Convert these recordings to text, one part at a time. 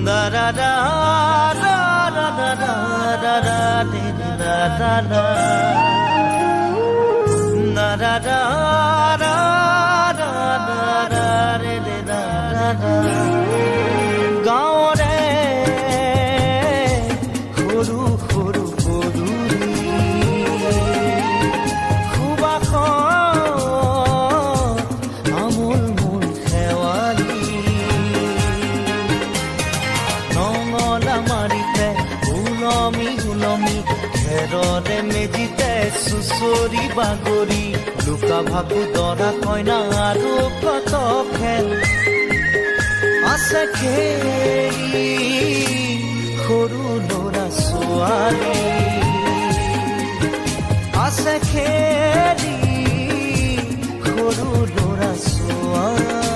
da da da da da da da da da da da da da da da গাঁৱৰে সৰু সৰু পদূলি সুবাসত আমোল মোল শেৱালি নঙলা মাৰিতে উলমি উলমি খেৰৰে মেজিতে চুচৰি বাগৰি লুকা ভাকু দৰা কইনা আৰু কত খেল আছে খেলি সৰু ল'ৰা ছোৱালী আছে খেলি সৰু ল'ৰা ছোৱালী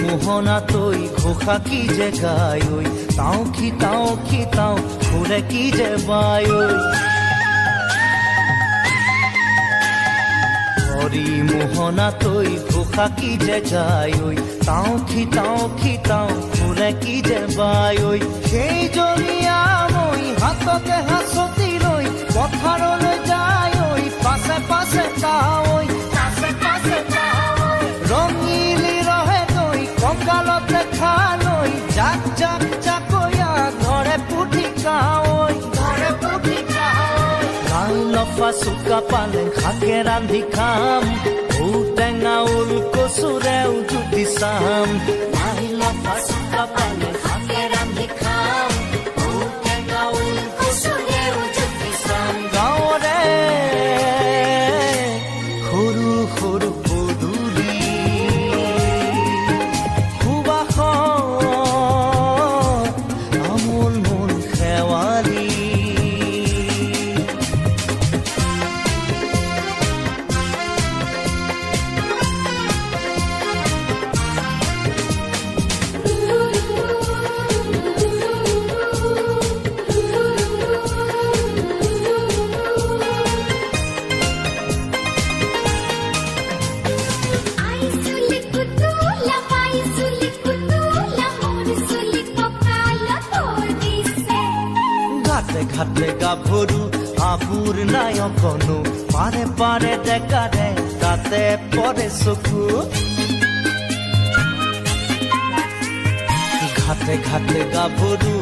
মোহনা তৈ ঘোষা কি যে গায় তাও খিতাও ঘুরে কি যে বায় হরি মোহনা তৈ ঘোষা কি যে গায় তাও খিতাও ঘুরে কি যে বায় সেই জনিয়া মই হাততে হাসতি লৈ পথাৰলৈ যায় পাছে পাছে তাই ৰঙিলি ৰহে কঁকালতে খালৈ জাক জাক জাকৈয়া ধৰে পুঠি কাৱৈ লাও লফা চুকা পালেং শাকে ৰান্ধি খাম ঔটেঙা ওল কচুৰেও জুতি চাম লাও লফা চুকা পালেং শাকে ৰান্ধি খাম ঔটেঙা ওল কচুৰেও জুতি চাম গাঁৱৰে সৰু সৰু পদূলি আমোল মোল শেৱালি ঘাটে গাভৰু আবুৰ নাই অকণো পাৰে পাৰে ডেকাৰে তাতে পৰে চকু ঘাটে ঘাটে গাভৰু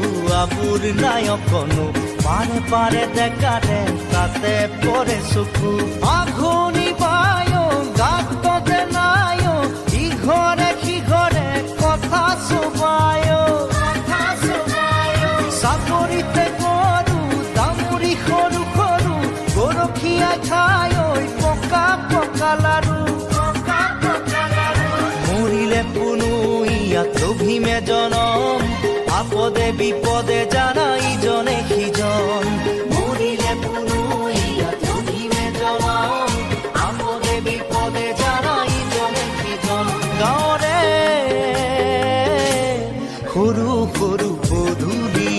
আবুৰ নাই অকণো পাৰে পাৰে ডেকাৰে তাতে পৰে চকু আঘোনি পায় গাততে নাই ইঘৰে সিঘৰে কথা চবায় চাপৰিতে সৰু সৰু গৰখীয়া খাই পকা পকা লাৰু মৰিলে পুনু ইয়াত লভিমে জনম আপদে বিপদে জানা ইজনে সিজন মৰিলে পুনু ইয়াত লভিমে জনম আপদে বিপদে জানা ইজনে সিজন গাঁৱৰে সৰু সৰু পদূলি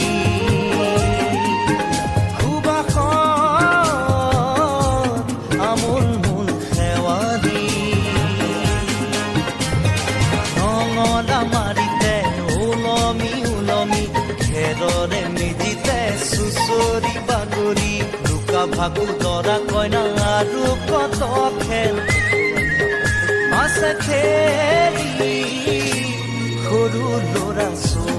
মেজিতে চুচৰি বাগৰি লুকা ভাকু দৰা কইনা আৰু কত খেল আছে খেলি সৰু ল'ৰা ছোৱালী